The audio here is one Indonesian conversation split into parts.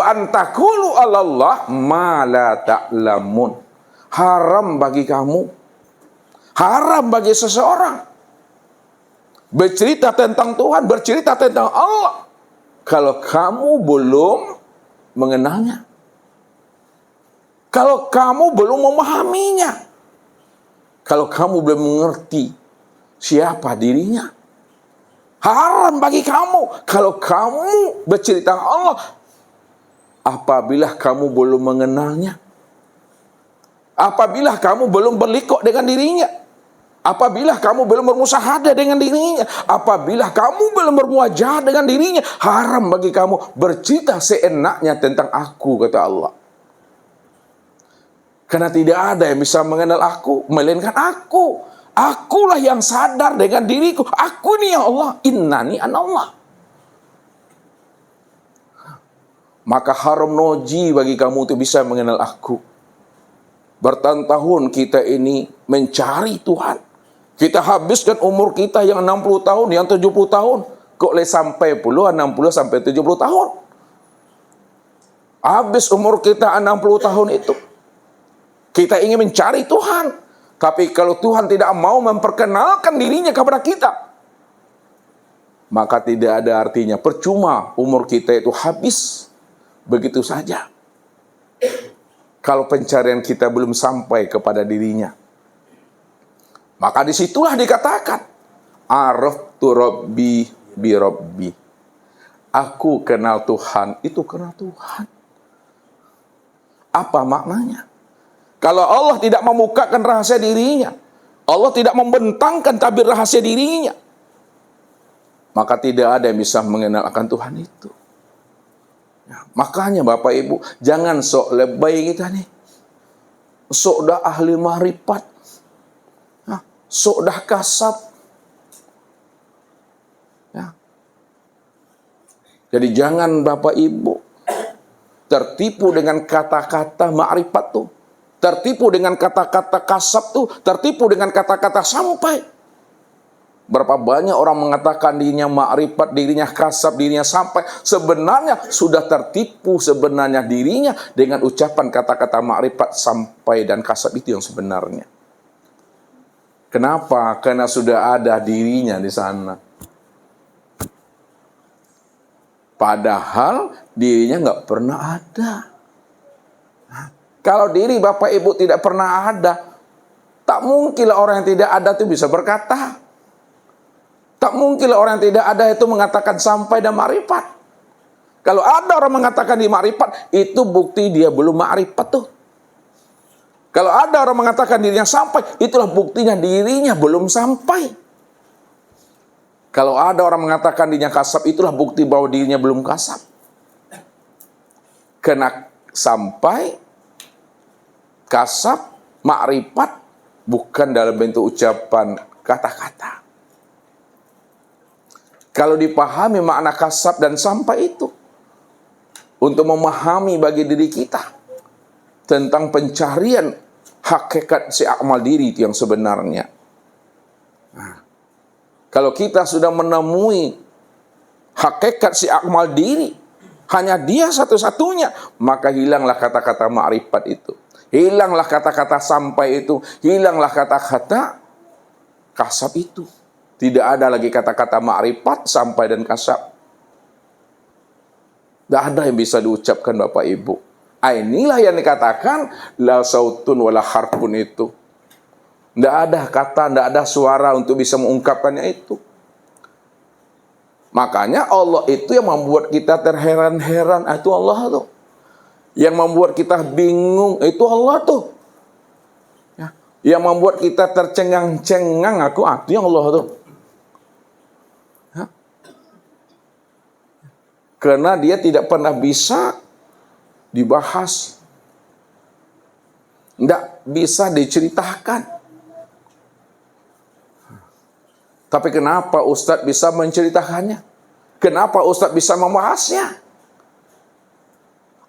Wa antakulu 'alallah ma la ta'lamun. Haram bagi kamu, haram bagi seseorang bercerita tentang Tuhan, bercerita tentang Allah, kalau kamu belum mengenalnya, kalau kamu belum memahaminya, kalau kamu belum mengerti siapa dirinya. Haram bagi kamu kalau kamu bercerita tentang Allah apabila kamu belum mengenalnya, apabila kamu belum berlikuk dengan dirinya, apabila kamu belum bermusahadah dengan dirinya, apabila kamu belum bermuajah dengan dirinya. Haram bagi kamu bercerita seenaknya tentang aku, kata Allah. Karena tidak ada yang bisa mengenal aku melainkan aku. Akulah yang sadar dengan diriku. Aku ni ya Allah. Innani anallah. Maka haram noji bagi kamu untuk bisa mengenal aku. Bertahun-tahun kita ini mencari Tuhan. Kita habiskan umur kita yang 60 tahun, yang 70 tahun. Kok boleh sampai puluh 60 sampai 70 tahun. Habis umur kita 60 tahun itu. Kita ingin mencari Tuhan. Tapi kalau Tuhan tidak mau memperkenalkan dirinya kepada kita, maka tidak ada artinya. Percuma umur kita itu habis begitu saja kalau pencarian kita belum sampai kepada dirinya. Maka disitulah dikatakan araftu rabbi bi rabbi. Aku kenal Tuhan, itu kenal Tuhan. Apa maknanya? Kalau Allah tidak membukakan rahasia dirinya, Allah tidak membentangkan tabir rahasia dirinya, maka tidak ada yang bisa mengenal akan Tuhan itu. Ya, makanya Bapak Ibu, jangan sok lebay kita nih. Sok dah ahli mahrifat, sok dah kasab. Ya. Jadi jangan Bapak Ibu tertipu dengan kata-kata makrifat tuh. Tertipu dengan kata-kata kasab tuh, tertipu dengan kata-kata sampai. Berapa banyak orang mengatakan dirinya makrifat, dirinya kasab, dirinya sampai. Sebenarnya sudah tertipu sebenarnya dirinya dengan ucapan kata-kata makrifat, sampai, dan kasab itu yang sebenarnya. Kenapa? Karena sudah ada dirinya di sana. Padahal dirinya nggak pernah ada. Kalau diri Bapak Ibu tidak pernah ada, tak mungkinlah orang yang tidak ada itu bisa berkata. Tak mungkinlah orang yang tidak ada itu mengatakan sampai dan makrifat. Kalau ada orang mengatakan di makrifat, itu bukti dia belum makrifat tuh. Kalau ada orang mengatakan dirinya sampai, itulah buktinya dirinya belum sampai. Kalau ada orang mengatakan dirinya kasab, itulah bukti bahwa dirinya belum kasab. Kena sampai, kasab, makrifat bukan dalam bentuk ucapan kata-kata. Kalau dipahami makna kasab dan sampai itu, untuk memahami bagi diri kita tentang pencarian hakikat si akmal diri itu yang sebenarnya. Nah, kalau kita sudah menemui hakikat si akmal diri, hanya dia satu-satunya, maka hilanglah kata-kata makrifat itu. Hilanglah kata-kata sampai itu, hilanglah kata-kata kasab itu. Tidak ada lagi kata-kata makrifat, sampai, dan kasab. Tidak ada yang bisa diucapkan Bapak Ibu. Inilah yang dikatakan la sautun wala harfun itu. Tidak ada kata, tidak ada suara untuk bisa mengungkapkannya itu. Makanya Allah itu yang membuat kita terheran-heran. Itu Allah tuh. Yang membuat kita bingung, itu Allah tuh. Ya. Yang membuat kita tercengang-cengang, itu yang Allah tuh. Ya. Karena dia tidak pernah bisa dibahas. Tidak bisa diceritakan. Tapi kenapa Ustadz bisa menceritakannya? Kenapa Ustadz bisa membahasnya?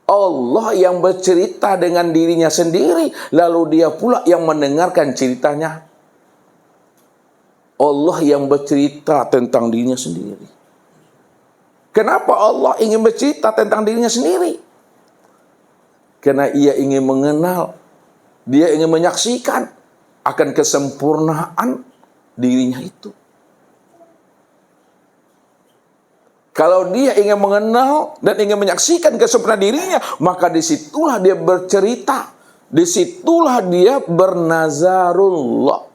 Allah yang bercerita dengan dirinya sendiri, lalu dia pula yang mendengarkan ceritanya. Allah yang bercerita tentang dirinya sendiri. Kenapa Allah ingin bercerita tentang dirinya sendiri? Karena ia ingin mengenal, dia ingin menyaksikan akan kesempurnaan dirinya itu. Kalau dia ingin mengenal dan ingin menyaksikan kesempurnaan dirinya, maka disitulah dia bercerita. Disitulah dia bernazarullah.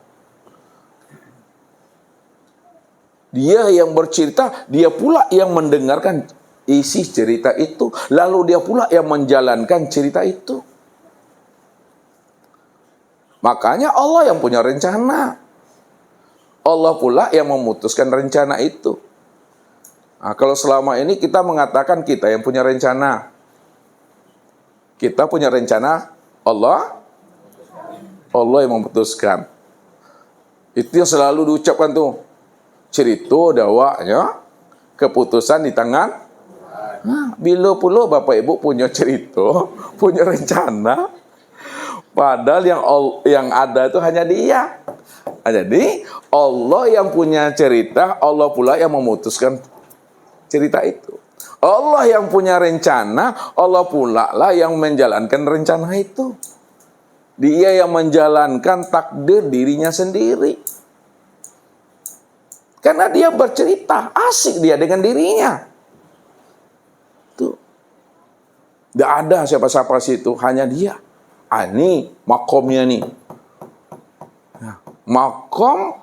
Dia yang bercerita, dia pula yang mendengarkan isi cerita itu. Lalu dia pula yang menjalankan cerita itu. Makanya Allah yang punya rencana. Allah pula yang memutuskan rencana itu. Nah, kalau selama ini kita mengatakan kita yang punya rencana. Kita punya rencana, Allah yang memutuskan. Itu yang selalu diucapkan tuh. Cerita dakwanya, keputusan di tangan. Nah, bila pula Bapak Ibu punya cerita, punya rencana, padahal yang ada itu hanya dia. Jadi Allah yang punya cerita, Allah pula yang memutuskan cerita itu. Allah yang punya rencana, Allah pula lah yang menjalankan rencana itu. Dia yang menjalankan takdir dirinya sendiri. Karena dia bercerita, asik dia dengan dirinya. Tuh. Tidak ada siapa-siapa situ, hanya dia. Ini makomnya nih. Nah, makom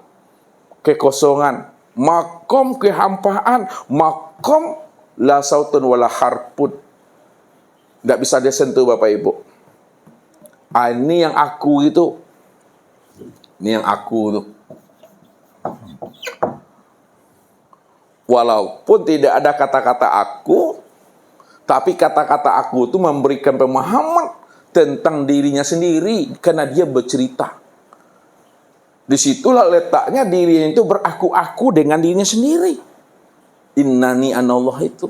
kekosongan, makom kehampaan, makom la sautun wala harpun. Tidak bisa dia sentuh Bapak Ibu. Ini yang aku itu. Ini yang aku tuh. Walaupun tidak ada kata-kata aku, tapi kata-kata aku itu memberikan pemahaman tentang dirinya sendiri karena dia bercerita. Disitulah letaknya dirinya itu beraku-aku dengan dirinya sendiri. Innani anallah itu.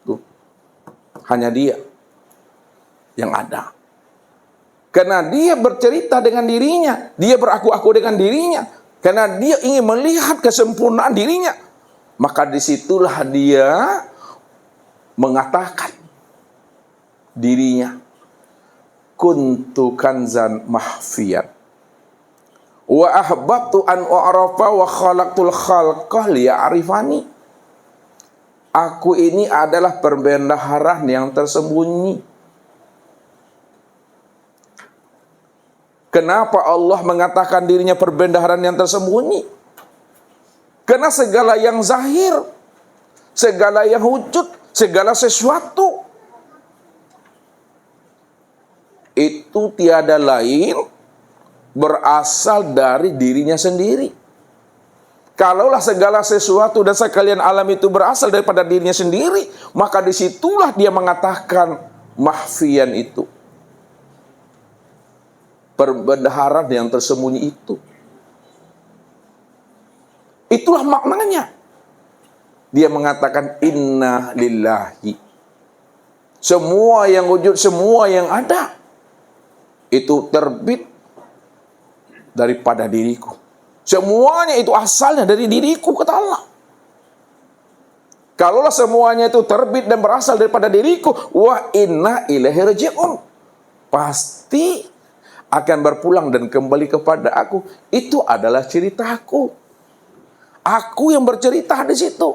Tuh. Hanya dia yang ada. Karena dia bercerita dengan dirinya, dia beraku-aku dengan dirinya, karena dia ingin melihat kesempurnaan dirinya. Maka disitulah dia mengatakan dirinya, kuntu kanzan mahfiyan wa ahbabtu an u'rafa wa khalaqtul khalqah liya'rifani. Aku ini adalah perbendaharaan yang tersembunyi. Kenapa Allah mengatakan dirinya perbendaharaan yang tersembunyi? Karena segala yang zahir, segala yang wujud, segala sesuatu itu tiada lain berasal dari dirinya sendiri. Kalaulah segala sesuatu dan sekalian alam itu berasal daripada dirinya sendiri, maka disitulah dia mengatakan mahfiyan itu. Perbendaharaan yang tersembunyi itu. Itulah maknanya. Dia mengatakan inna lillahi. Semua yang wujud, semua yang ada, itu terbit daripada diriku. Semuanya itu asalnya dari diriku, kata Allah. Kalaulah semuanya itu terbit dan berasal daripada diriku, wa inna ilaihi raji'un. Pasti akan berpulang dan kembali kepada aku. Itu adalah ceritaku. Aku yang bercerita di situ.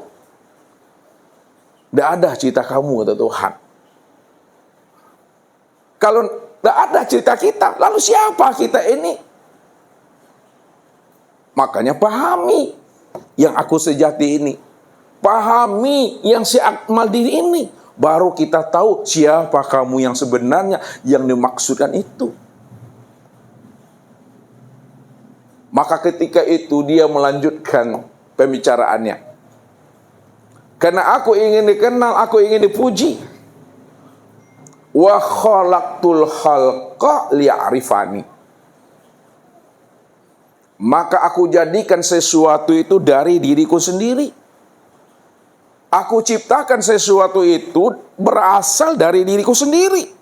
Tidak ada cerita kamu, kata Tuhan. Kalau tidak ada cerita kita, lalu siapa kita ini? Makanya pahami yang aku sejati ini. Pahami yang si akmal diri ini. Baru kita tahu siapa kamu yang sebenarnya yang dimaksudkan itu. Maka ketika itu dia melanjutkan pembicaraannya. Karena aku ingin dikenal, aku ingin dipuji. Wa khalaqtul khalqa liya'rifani. Maka aku jadikan sesuatu itu dari diriku sendiri. Aku ciptakan sesuatu itu berasal dari diriku sendiri.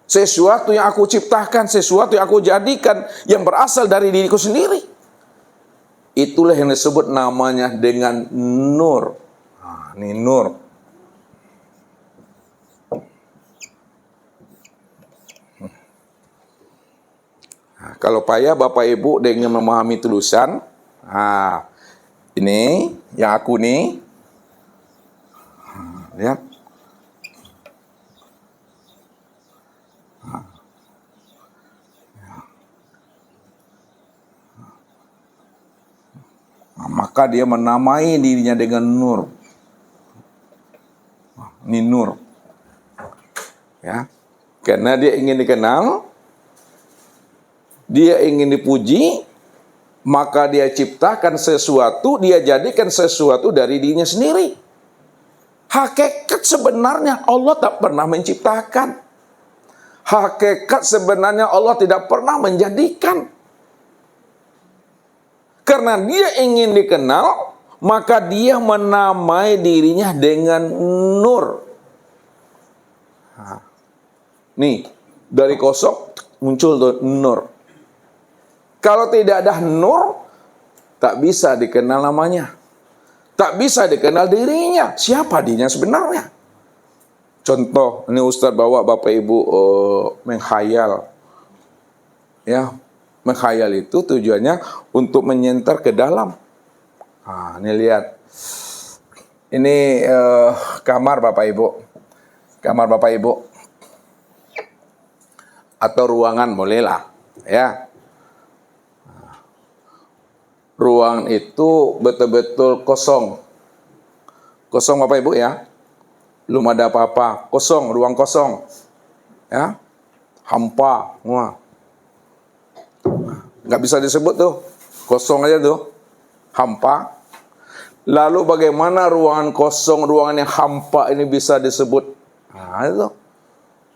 Sesuatu yang aku ciptakan, sesuatu yang aku jadikan, yang berasal dari diriku sendiri. Itulah yang disebut namanya dengan nur. Nah, ini nur. Kalau payah Bapak Ibu dengan memahami tulisan, ini yang aku nih, lihat. Maka dia menamai dirinya dengan Nur. Ini Nur. Ya. Karena dia ingin dikenal, dia ingin dipuji, maka dia ciptakan sesuatu, dia jadikan sesuatu dari dirinya sendiri. Hakikat sebenarnya Allah tak pernah menciptakan. Hakikat sebenarnya Allah tidak pernah menjadikan. Karena dia ingin dikenal, maka dia menamai dirinya dengan Nur. Nih, dari kosong muncul tuh Nur. Kalau tidak ada Nur, tak bisa dikenal namanya. Tak bisa dikenal dirinya. Siapa dirinya sebenarnya? Contoh, ini Ustaz bawa Bapak Ibu menghayal. Ya, menghayal itu tujuannya untuk menyentar ke dalam. Ini lihat. Ini kamar Bapak Ibu. Kamar Bapak Ibu. Atau ruangan bolehlah. Ya. Ruang itu betul-betul kosong. Kosong Bapak Ibu ya. Belum ada apa-apa. Kosong, ruang kosong. Ya. Hampa. Wah. Nggak bisa disebut tuh. Kosong aja tuh. Hampa. Lalu bagaimana ruangan kosong, ruangan yang hampa ini bisa disebut? Nah, itu.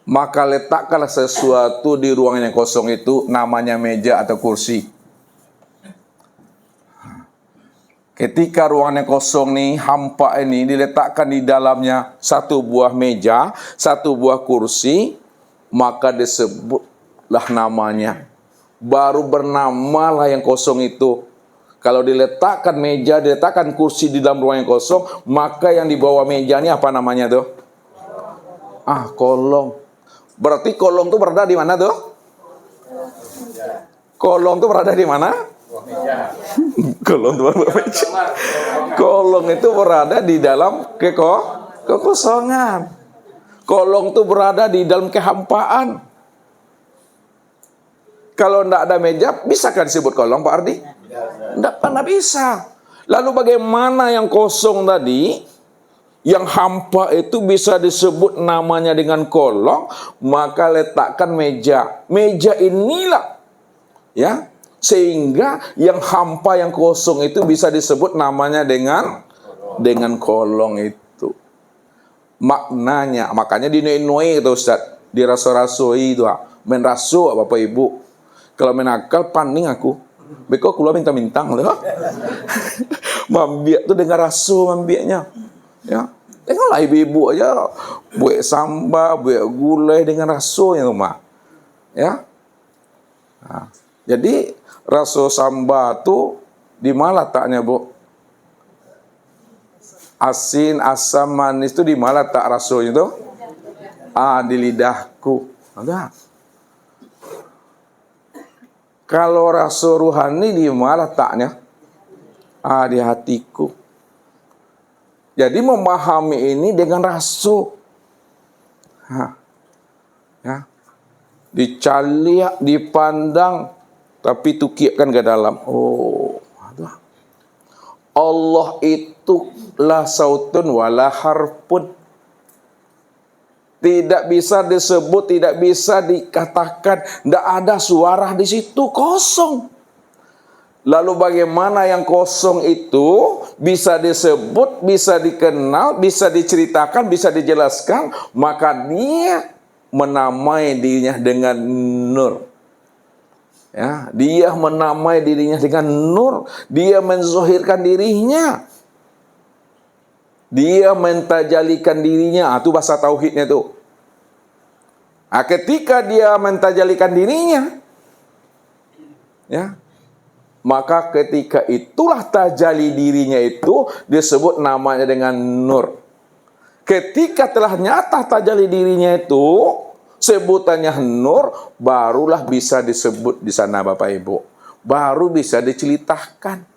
Maka letakkanlah sesuatu di ruangan yang kosong itu, namanya meja atau kursi. Ketika ruangan yang kosong nih, hampa ini diletakkan di dalamnya satu buah meja, satu buah kursi, maka disebutlah namanya. Baru bernamalah yang kosong itu. Kalau diletakkan meja, diletakkan kursi di dalam ruang yang kosong, maka yang di bawah meja ini apa namanya tuh? Kolong. Berarti kolong itu berada di mana tuh? Kolong itu berada di mana? Kolong itu berada di meja. Kolong itu berada di dalam kekosongan. Kolong itu berada di dalam kehampaan. Kalau tidak ada meja, bisakah disebut kolong, Pak Ardi? Tidak pernah bisa. Lalu bagaimana yang kosong tadi, yang hampa itu bisa disebut namanya dengan kolong, maka letakkan meja. Meja inilah, ya, sehingga yang hampa, yang kosong itu bisa disebut namanya dengan kolong itu. Maknanya, makanya dinoi-noi itu Ustaz, diraso-rasoi itu, menraso Bapak Ibu. Kalau menakal paning aku, beko keluar minta-mintang loh. Mambiak tuh dengan rasu mambiaknya. Ya. Tengoklah ibu-ibu aja buat sambal, buat gulai dengan rasunya tuh, Mak. Ya. Nah, jadi rasu sambal tuh di mana letaknya, Bu? Asin, asam, manis itu di mana letak rasunya tuh? Di lidahku. Ada. Kalau rasa ruhani di mana letaknya? Di hatiku. Jadi memahami ini dengan rasa. Ya. Dicaliak, dipandang, tapi tukiakan ke dalam. Ada. Allah itu la sautun wala harfun. Tidak bisa disebut, tidak bisa dikatakan, tidak ada suara di situ, kosong. Lalu bagaimana yang kosong itu bisa disebut, bisa dikenal, bisa diceritakan, bisa dijelaskan, maka dia menamai dirinya dengan Nur. Ya, dia menamai dirinya dengan Nur, dia menzohirkan dirinya. Dia mentajalikan dirinya. Itu bahasa tauhidnya tuh. Ketika dia mentajalikan dirinya, ya, maka ketika itulah tajali dirinya itu disebut namanya dengan Nur. Ketika telah nyata tajali dirinya itu, Sebutannya nur, barulah bisa disebut di sana Bapak Ibu. Baru bisa diceritakan.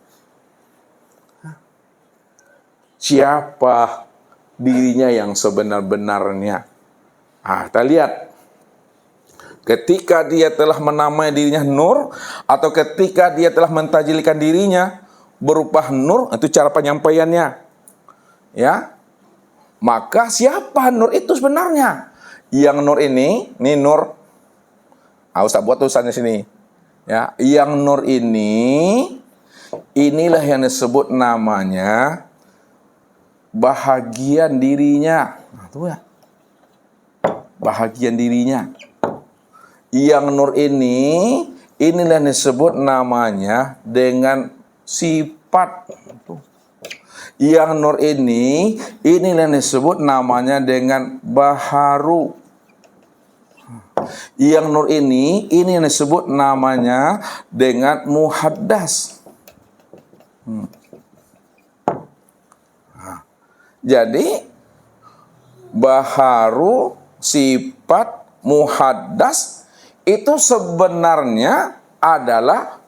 Siapa dirinya yang sebenar-benarnya. Kita lihat. Ketika dia telah menamai dirinya nur, atau ketika dia telah mentajilkan dirinya berupa nur, itu cara penyampaiannya. Ya. Maka siapa nur itu sebenarnya? Yang nur ini nur. Ustaz buat tulisannya sini. Ya, yang nur ini, inilah yang disebut namanya bahagian dirinya. Tuh ya. Bahagian dirinya. Yang nur ini, inilah yang disebut namanya dengan sifat. Yang nur ini, inilah yang disebut namanya dengan baharu. Yang nur ini yang disebut namanya dengan muhaddas. Jadi baharu, sifat, muhaddas itu sebenarnya adalah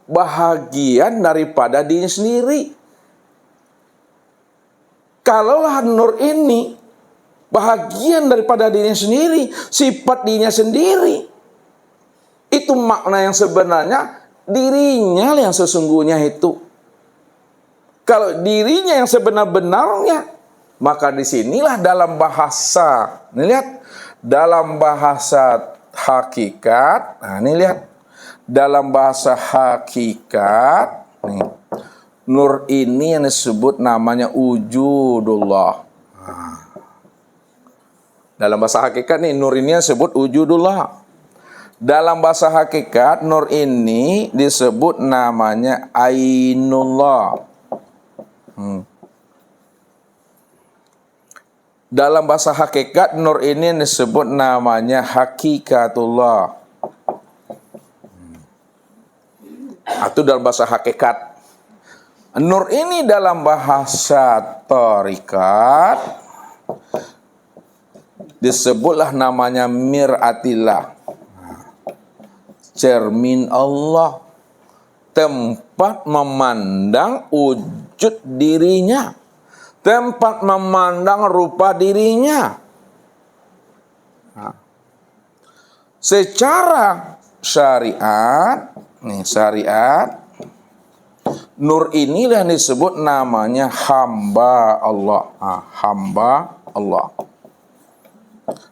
bahagian daripada diri sendiri. Kalaulah nur ini bahagian daripada dirinya sendiri, sifat dirinya sendiri, itu makna yang sebenarnya dirinya yang sesungguhnya itu. Kalau dirinya yang sebenar-benarnya, maka disinilah dalam bahasa, ini lihat, dalam bahasa hakikat, ini lihat, dalam bahasa hakikat, nih, nur ini yang disebut namanya wujudullah. Dalam bahasa hakikat nih, nur ini disebut wujudullah. Dalam bahasa hakikat, nur ini disebut namanya ainullah. Dalam bahasa hakikat, nur ini disebut namanya hakikatullah. Itu dalam bahasa hakikat. Nur ini dalam bahasa tarikat disebutlah namanya mir'atillah, cermin Allah, tempat memandang wujud dirinya, tempat memandang rupa dirinya. Secara syariat, nur inilah yang disebut namanya hamba Allah. Hamba Allah.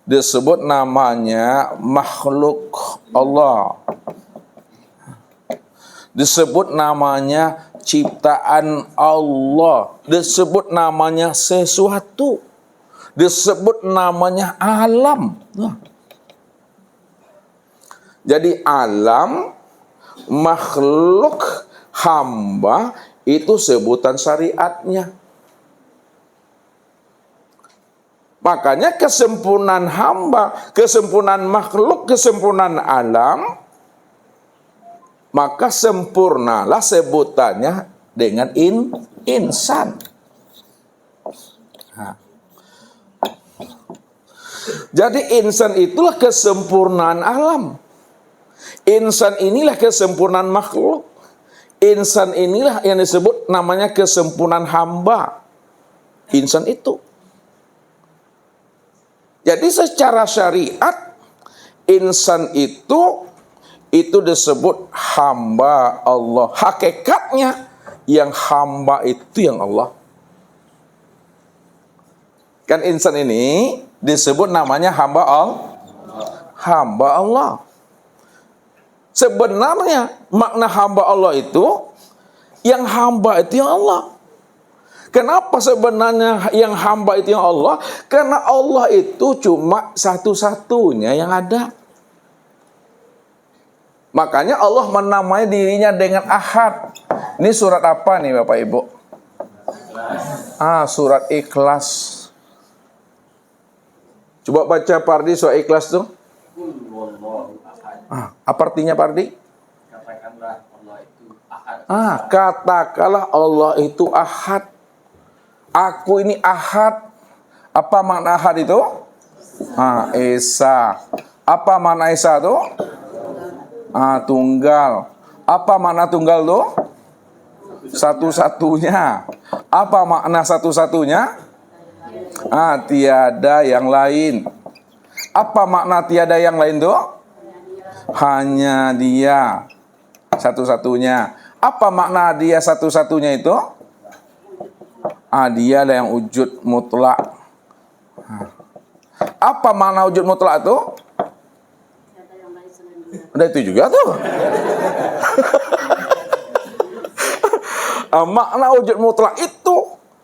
Disebut namanya makhluk Allah. Disebut namanya ciptaan Allah. Disebut namanya sesuatu. Disebut namanya alam. Jadi alam, makhluk, hamba itu sebutan syariatnya. Makanya kesempurnaan hamba, kesempurnaan makhluk, kesempurnaan alam, maka sempurnalah sebutannya dengan insan. Jadi insan itulah kesempurnaan alam. Insan inilah kesempurnaan makhluk. Insan inilah yang disebut namanya kesempurnaan hamba. Insan itu. Jadi secara syariat, insan itu disebut hamba Allah. Hakikatnya yang hamba itu yang Allah. Kan insan ini disebut namanya hamba Allah. Hamba Allah. Sebenarnya makna hamba Allah itu, yang hamba itu yang Allah. Kenapa sebenarnya yang hamba itu yang Allah? Karena Allah itu cuma satu-satunya yang ada. Makanya Allah menamai dirinya dengan Ahad. Ini surat apa nih Bapak Ibu? Surat Ikhlas. Coba baca Pardi surat Ikhlas tuh. Apa artinya Pardi? Katakanlah Allah itu Ahad. Katakanlah Allah itu Ahad. Aku ini Ahad. Apa makna Ahad itu? Esa. Apa makna Esa tuh? Tunggal. Apa makna tunggal tuh? Satu-satunya. Apa makna satu-satunya? Tiada yang lain. Apa makna tiada yang lain tuh? Hanya dia satu-satunya. Apa makna dia satu-satunya itu? Dia lah yang wujud mutlak. Apa makna wujud mutlak itu? Udah itu juga tuh. Makna wujud mutlak itu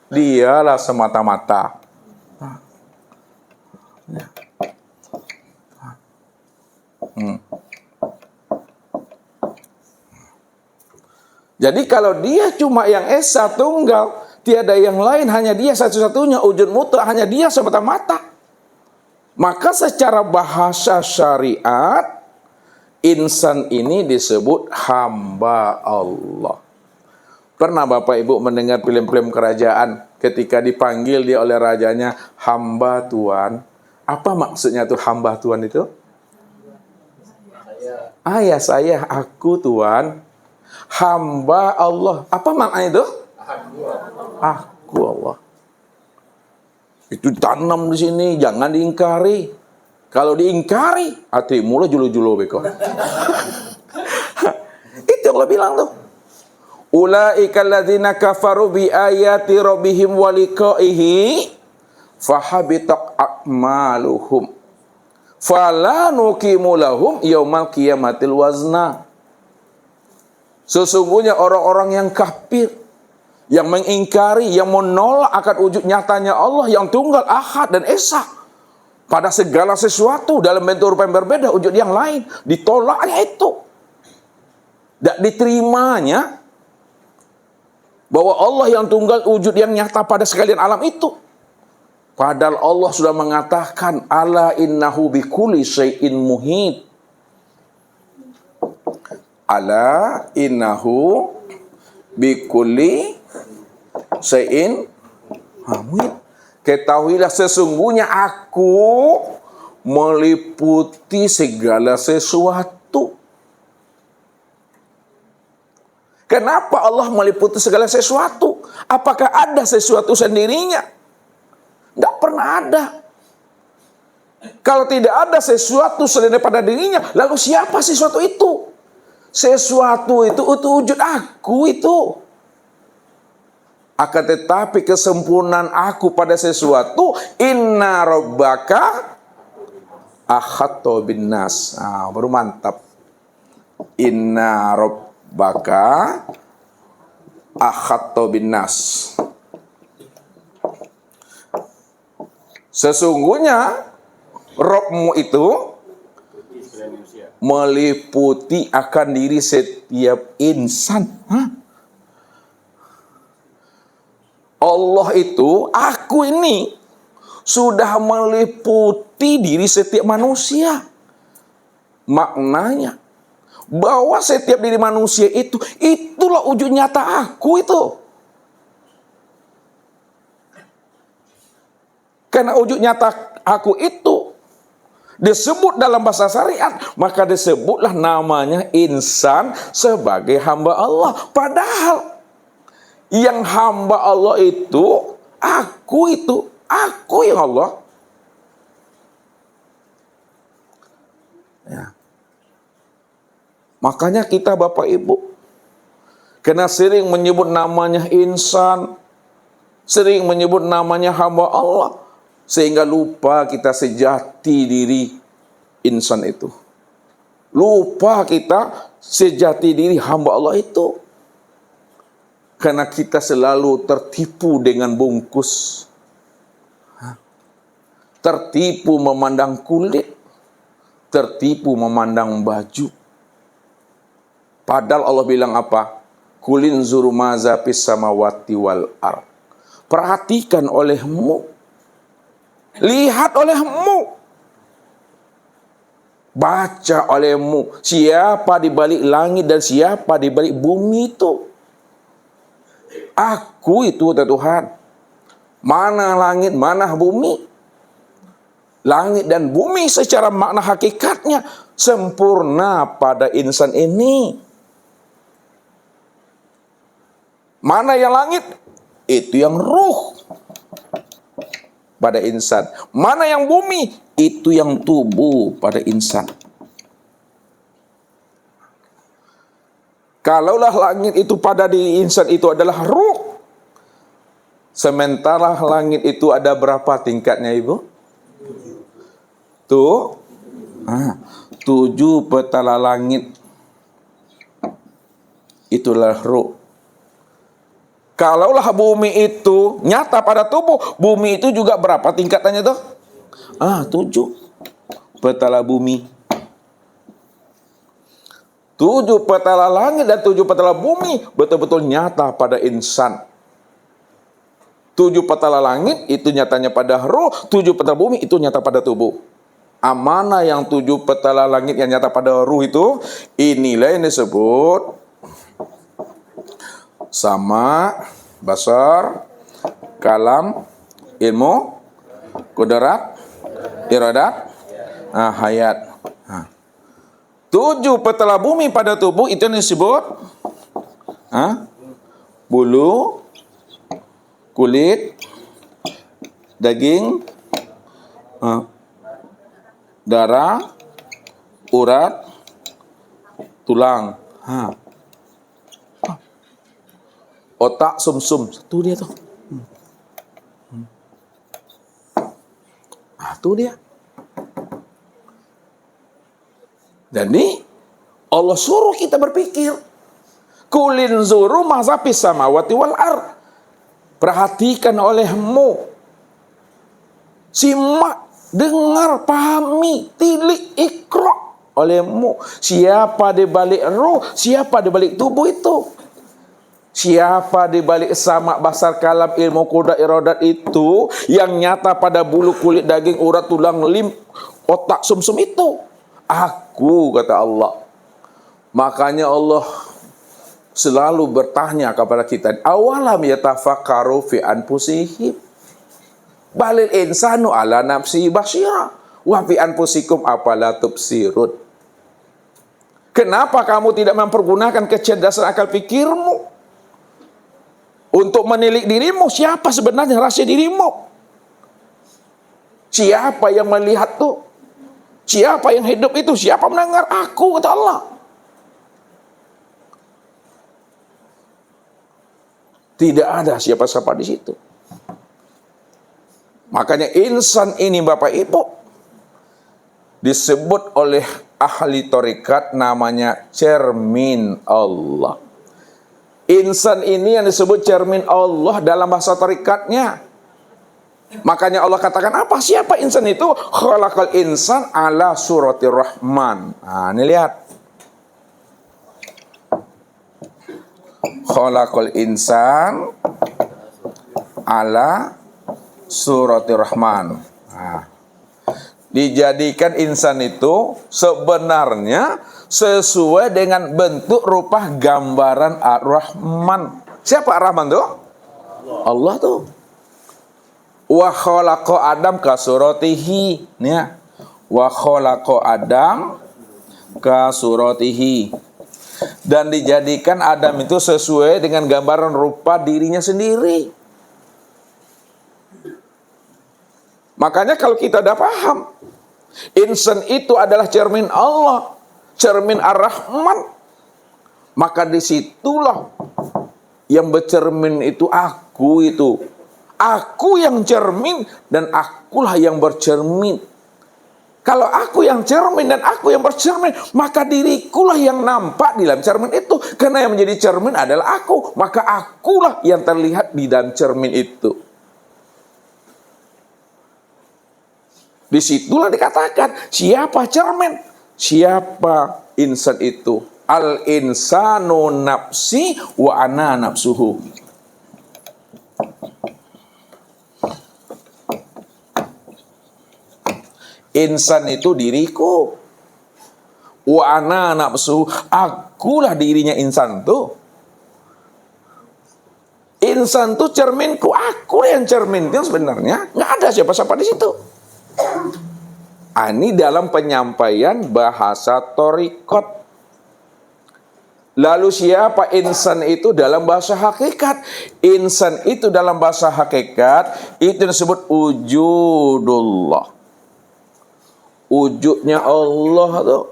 dialah semata-mata. Jadi kalau dia cuma yang esa tunggal, tiada yang lain, hanya dia satu-satunya, wujud mutlak hanya dia semata-mata, maka secara bahasa syariat, insan ini disebut hamba Allah. Pernah Bapak Ibu mendengar film-film kerajaan ketika dipanggil dia oleh rajanya, hamba Tuhan? Apa maksudnya tuh hamba Tuhan itu? Ya saya, aku Tuhan. Hamba Allah. Apa maknanya itu? Aku Allah. Itu tanam di sini, jangan diingkari. Kalau diingkari, hati mulai julu-julu beko. Itu Allah bilang tuh. Ulaika alladzina kafaru bi ayati rabbihim wa liqa'ihi fahabitat a'maluhum fala nuqimu lahum yaumal qiyamatil wazna. Sesungguhnya orang-orang yang kafir, yang mengingkari, yang menolak akan wujud nyatanya Allah yang tunggal, ahad dan esa pada segala sesuatu dalam bentuk rupa yang berbeda, wujud yang lain, ditolaknya itu, tidak diterimanya bahwa Allah yang tunggal, wujud yang nyata pada sekalian alam itu. Padahal Allah sudah mengatakan, ala innahu bikulli syai'in muhit. Ala innahu bikulli syai'in muhit. Ketahuilah sesungguhnya aku meliputi segala sesuatu. Kenapa Allah meliputi segala sesuatu? Apakah ada sesuatu sendirinya? Tidak pernah ada. Kalau tidak ada sesuatu selain daripada dirinya, lalu siapa sesuatu itu? Sesuatu itu wujud aku itu. Akan tetapi kesempurnaan aku pada sesuatu, inna rabbaka ahatta bin nas. Baru mantap. Inna rabbaka ahatta bin nas. Sesungguhnya Rabbmu itu meliputi akan diri setiap insan. Allah itu, aku ini sudah meliputi diri setiap manusia. Maknanya bahwa setiap diri manusia itu, itulah wujud nyata aku itu. Karena wujud nyata aku itu disebut dalam bahasa syariat, maka disebutlah namanya insan sebagai hamba Allah. Padahal yang hamba Allah itu, aku yang Allah. Ya. Makanya kita Bapak Ibu, karena sering menyebut namanya insan, sering menyebut namanya hamba Allah, sehingga lupa kita sejati diri insan itu. Lupa kita sejati diri hamba Allah itu. Karena kita selalu tertipu dengan bungkus. Tertipu memandang kulit. Tertipu memandang baju. Padahal Allah bilang apa? Kulin zuru maza fis samawati wal ard. Perhatikan olehmu. Lihat olehmu. Baca olehmu. Siapa di balik langit dan siapa di balik bumi itu. Aku itu Tuhan. Mana langit, mana bumi. Langit dan bumi secara makna hakikatnya sempurna pada insan ini. Mana yang langit? Itu yang ruh pada insan. Mana yang bumi? Itu yang tubuh pada insan. Kalaulah langit itu pada di insan itu adalah ruh, sementara langit itu ada berapa tingkatnya, Ibu? Tuh, 7 petala langit. Itulah ruh. Kalaulah bumi itu nyata pada tubuh, bumi itu juga berapa tingkatannya tuh? 7 petala bumi. 7 petala langit dan 7 petala bumi betul-betul nyata pada insan. 7 petala langit itu nyatanya pada ruh, 7 petala bumi itu nyata pada tubuh. Mana yang 7 petala langit yang nyata pada ruh itu? Inilah yang disebut sama, basar, kalam, ilmu, kudrat, iradat, hayat. 7 petala bumi pada tubuh itu yang disebut bulu, kulit, daging, darah, urat, tulang, otak, sumsum. Itu dia tuh. Itu dia. Jadi Allah suruh kita berpikir. Kulin zuru mazapis samawati wal ar. Perhatikan olehmu. Simak, dengar, pahami, tilik, ikra olehmu. Siapa di balik ruh, siapa di balik tubuh itu? Siapa di balik samak, basar, kalam, ilmu, kudrat, iradat itu yang nyata pada bulu, kulit, daging, urat, tulang, otak, sumsum itu? Aku, kata Allah. Makanya Allah selalu bertanya kepada kita, awalam yatafakkaru fi anfusihim balil insanu ala nafsi basyira wa fi anfusikum afala tubsirun. Kenapa kamu tidak mempergunakan kecerdasan akal pikirmu untuk menilik dirimu? Siapa sebenarnya rahasia dirimu? Siapa yang melihat tuh? Siapa yang hidup itu? Siapa mendengar? Aku, kata Allah. Tidak ada siapa-siapa di situ. Makanya insan ini, Bapak Ibu, disebut oleh ahli tarekat namanya cermin Allah. Insan ini yang disebut cermin Allah dalam bahasa tarikatnya. Makanya Allah katakan apa? Siapa insan itu? Khalaqal insan ala suratir rahman. Ini lihat. Khalaqal insan ala suratir rahman. Dijadikan insan itu sebenarnya sesuai dengan bentuk rupa gambaran Ar-Rahman. Siapa Ar-Rahman tuh? Allah tuh. Wa khalaqa Adam ka suratihi. Ya. Wa khalaqa Adam ka suratihi. Dan dijadikan Adam itu sesuai dengan gambaran rupa dirinya sendiri. Makanya kalau kita udah paham, insan itu adalah cermin Allah, cermin Ar-Rahman, maka disitulah yang bercermin itu aku itu. Aku yang cermin dan akulah yang bercermin. Kalau aku yang cermin dan aku yang bercermin, maka dirikulah yang nampak di dalam cermin itu. Karena yang menjadi cermin adalah aku, maka akulah yang terlihat di dalam cermin itu. Disitulah dikatakan, siapa cermin? Siapa insan itu? Al-insanu nafsi wa ana nafsuhu. Insan itu diriku. Wa ana nafsu, akulah dirinya insan tuh. Insan tuh cerminku, aku yang cermin. Itu sebenarnya nggak ada siapa-siapa di situ. Ini dalam penyampaian bahasa torikot. Lalu siapa insan itu dalam bahasa hakikat? Insan itu dalam bahasa hakikat itu disebut wujudullah. Wujudnya Allah tuh.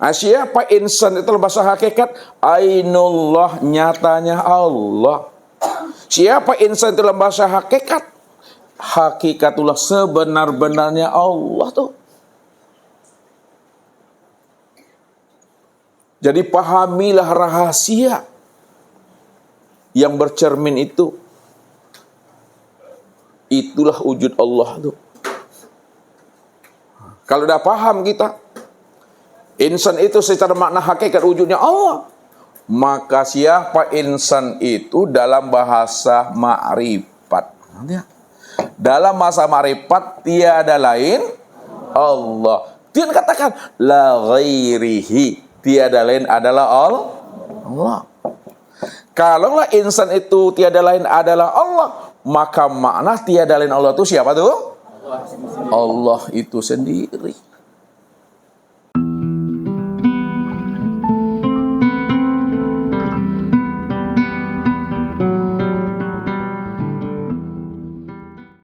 Siapa insan itu dalam bahasa hakikat? Ainullah, nyatanya Allah. Siapa insan itu dalam bahasa hakikat? Hakikatullah, sebenar-benarnya Allah tuh. Jadi pahamilah rahasia yang bercermin itu. Itulah wujud Allah tuh. Kalau udah paham kita, insan itu secara makna hakikat wujudnya Allah, maka siapa insan itu dalam bahasa ma'rifat. Dalam bahasa ma'rifat tiada lain Allah. Dia katakan la ghairihi, tiada lain adalah Allah. Kalaulah insan itu tiada lain adalah Allah, maka makna tiada lain Allah itu siapa tuh? Allah itu sendiri.